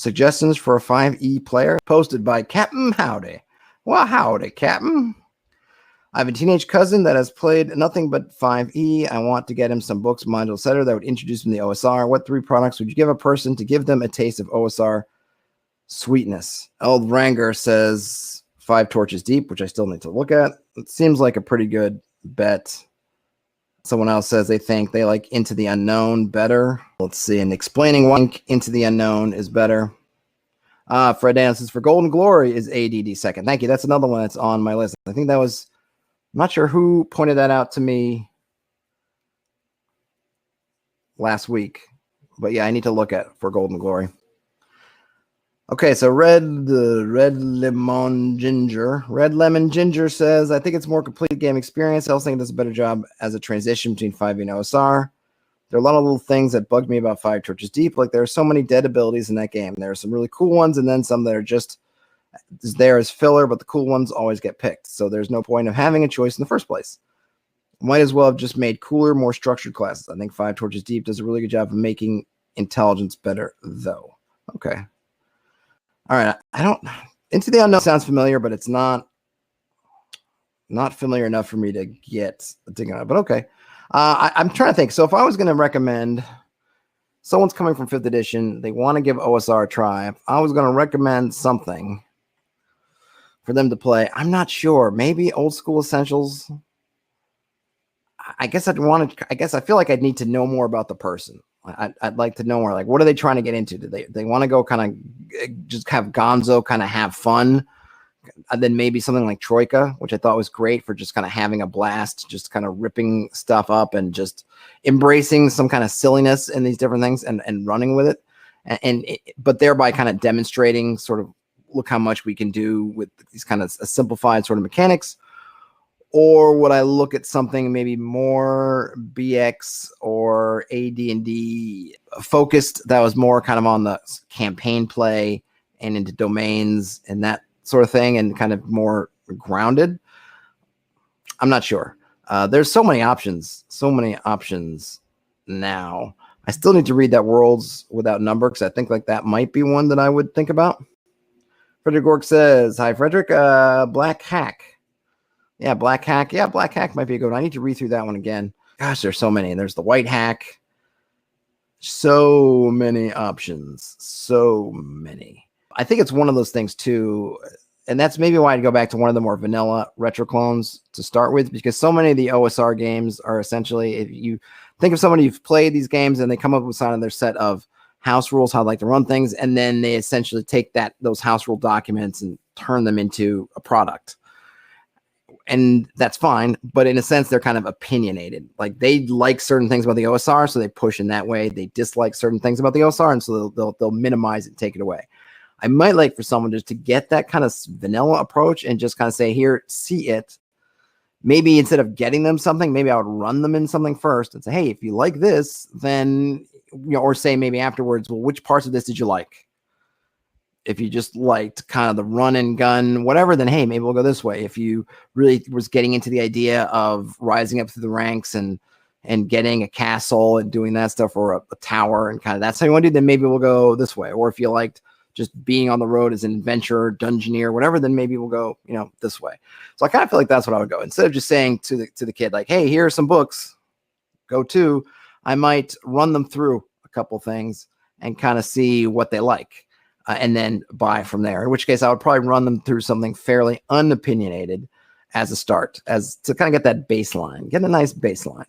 Suggestions for a 5e player posted by Captain Howdy. Well, howdy, Captain. I have a teenage cousin that has played nothing but 5e. I want to get him some books, module, etc. that would introduce him to the OSR. What 3 products would you give a person to give them a taste of OSR sweetness? Old Ranger says 5 Torches Deep, which I still need to look at. It seems like a pretty good bet. Someone else says they think they like Into the Unknown better. Let's see. And explaining why Into the Unknown is better. Fred Daniels says for Golden Glory is ADD second. Thank you. That's another one that's on my list. I think that was, I'm not sure who pointed that out to me last week. But yeah, I need to look at for Golden Glory. Okay, so Red Lemon Ginger says, I think it's more complete game experience. I also think it does a better job as a transition between 5e and OSR. There are a lot of little things that bugged me about 5 Torches Deep. Like there are so many dead abilities in that game. There are some really cool ones and then some that are just there as filler, but the cool ones always get picked. So there's no point of having a choice in the first place. Might as well have just made cooler, more structured classes. I think 5 Torches Deep does a really good job of making intelligence better, though. Okay. All right, Into the Unknown sounds familiar, but it's not familiar enough for me to get thinking about it. But okay, I'm trying to think. So if I was going to recommend, someone's coming from 5th edition, they want to give OSR a try. If I was going to recommend something for them to play, I'm not sure. Maybe Old School Essentials. I guess I feel like I'd need to know more about the person. I'd like to know more, like, what are they trying to get into? Do they want to go kind of just have gonzo, kind of have fun? And then maybe something like Troika, which I thought was great for just kind of having a blast, just kind of ripping stuff up and just embracing some kind of silliness in these different things and running with it. But thereby kind of demonstrating sort of, look how much we can do with these kind of simplified sort of mechanics. Or would I look at something maybe more BX or AD&D focused that was more kind of on the campaign play and into domains and that sort of thing and kind of more grounded? I'm not sure. There's so many options now. I still need to read that Worlds Without Number because I think like that might be one that I would think about. Frederick Gork says, hi, Frederick. Black Hack. Yeah, Black Hack. Yeah, Black Hack might be a good one. I need to read through that one again. Gosh, there's so many. There's the White Hack. So many options. So many. I think it's one of those things, too. And that's maybe why I'd go back to one of the more vanilla retro clones to start with, because so many of the OSR games are essentially, if you think of somebody who's played these games and they come up with some of their set of house rules, how they like to run things, and then they essentially take those house rule documents and turn them into a product. And that's fine, but in a sense, they're kind of opinionated. Like they like certain things about the OSR, so they push in that way. They dislike certain things about the OSR, and so they'll minimize it and take it away. I might like for someone just to get that kind of vanilla approach and just kind of say, here, see it. Maybe instead of getting them something, maybe I would run them in something first and say, hey, if you like this, then, or say maybe afterwards, well, which parts of this did you like? If you just liked kind of the run and gun, whatever, then hey, maybe we'll go this way. If you really was getting into the idea of rising up through the ranks and getting a castle and doing that stuff, or a tower, and kind of that's how you want to do, then maybe we'll go this way. Or if you liked just being on the road as an adventurer, dungeoneer, whatever, then maybe we'll go, this way. So I kind of feel like that's what I would go. Instead of just saying to the kid, like, hey, here are some books, go to, I might run them through a couple things and kind of see what they like. And then buy from there, in which case I would probably run them through something fairly unopinionated as a start, as to kind of get that baseline, get a nice baseline.